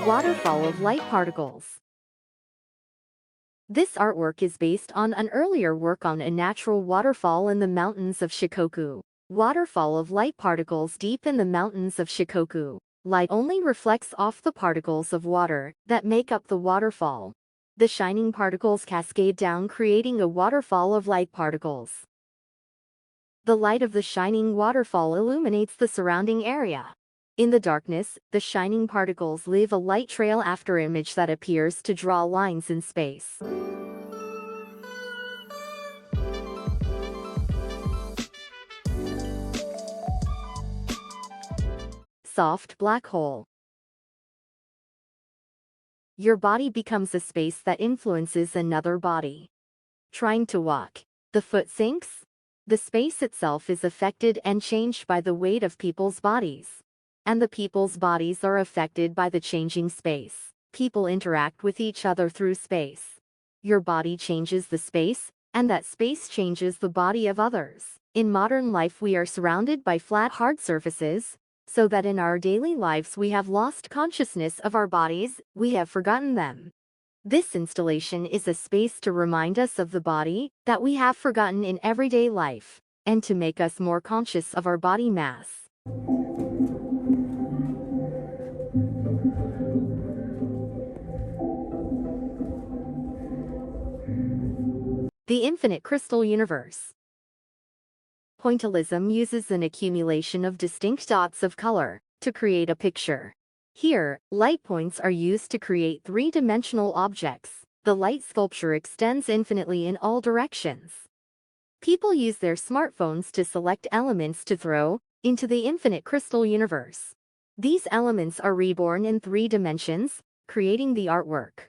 Waterfall of light particles. This artwork is based on an earlier work on a natural waterfall in the mountains of Shikoku. Waterfall of light particles deep in the mountains of Shikoku. Light only reflects off the particles of water that make up the waterfall. The shining particles cascade down, creating a waterfall of light particles. The light of the shining waterfall illuminates the surrounding area. In the darkness, the shining particles leave a light trail after image that appears to draw lines in space. Soft black hole. Your body becomes a space that influences another body. Trying to walk. The foot sinks. The space itself is affected and changed by the weight of people's bodies. And the people's bodies are affected by the changing space. People interact with each other through space. Your body changes the space, and that space changes the body of others. In modern life, we are surrounded by flat, hard surfaces, so that in our daily lives we have lost consciousness of our bodies, we have forgotten them. This installation is a space to remind us of the body that we have forgotten in everyday life, and to make us more conscious of our body mass. The infinite crystal universe. Pointillism uses an accumulation of distinct dots of color to create a picture. Here, light points are used to create three-dimensional objects. The light sculpture extends infinitely in all directions. People use their smartphones to select elements to throw into the infinite crystal universe. These elements are reborn in 3 dimensions, creating the artwork.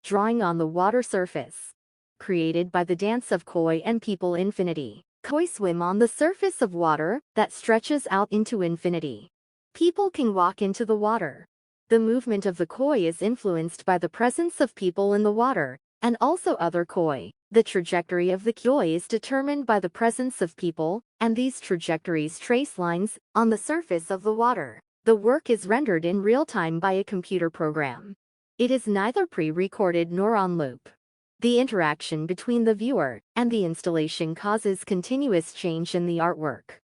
Drawing on the water surface. Created by the dance of koi and people infinity. Koi swim on the surface of water that stretches out into infinity. People can walk into the water. The movement of the koi is influenced by the presence of people in the water, and also other koi. The trajectory of the koi is determined by the presence of people, and these trajectories trace lines on the surface of the water. The work is rendered in real time by a computer program. It is neither pre-recorded nor on loop. The interaction between the viewer and the installation causes continuous change in the artwork.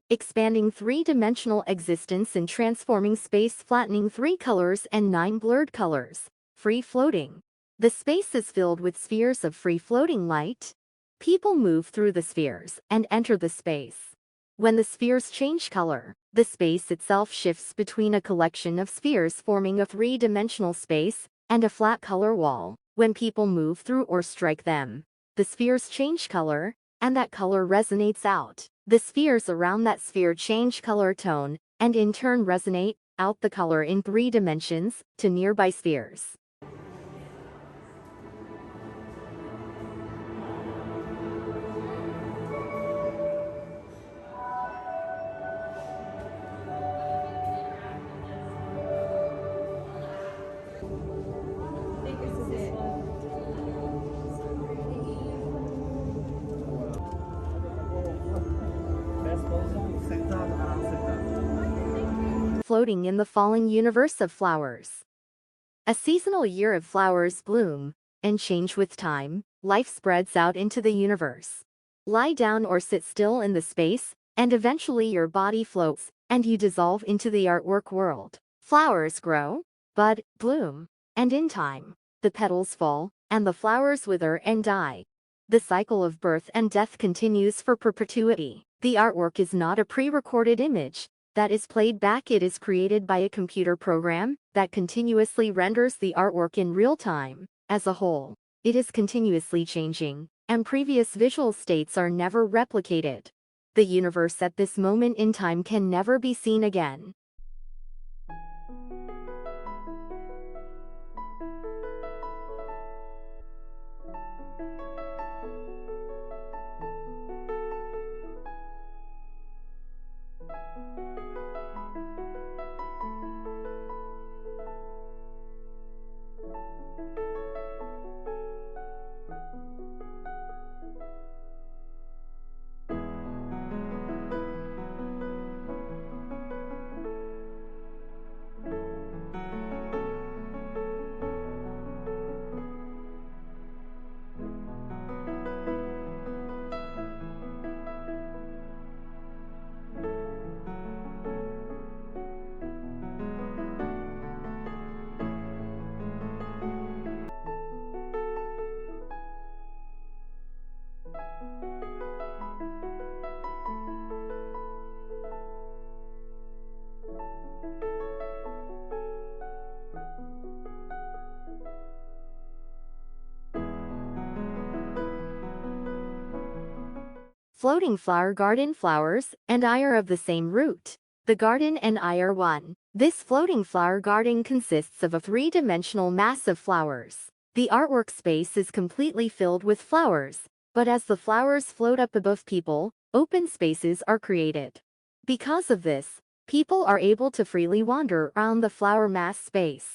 Expanding 3-dimensional existence and transforming space, flattening 3 colors and 9 blurred colors. Free floating. The space is filled with spheres of free-floating light. People move through the spheres and enter the space. When the spheres change color, The space itself shifts between a collection of spheres forming a three-dimensional space and a flat color wall. When people move through or strike them, the spheres change color, and that color resonates out. The spheres around that sphere change color tone, and in turn resonate out the color in 3 dimensions to nearby spheres. Floating in the falling universe of flowers. A seasonal year of flowers bloom and change with time. Life spreads out into the universe. Lie down or sit still in the space, and eventually your body floats, and you dissolve into the artwork world. Flowers grow, bud, bloom, and in time, the petals fall, and the flowers wither and die. The cycle of birth and death continues for perpetuity. The artwork is not a pre-recorded image that is played back. It is created by a computer program that continuously renders the artwork in real time. As a whole, it is continuously changing, and previous visual states are never replicated. The universe at this moment in time can never be seen again. Floating flower garden. Flowers and I are of the same root. The garden and I are one. This floating flower garden consists of a three-dimensional mass of flowers. The artwork space is completely filled with flowers, but as the flowers float up above people, open spaces are created. Because of this, people are able to freely wander around the flower mass space.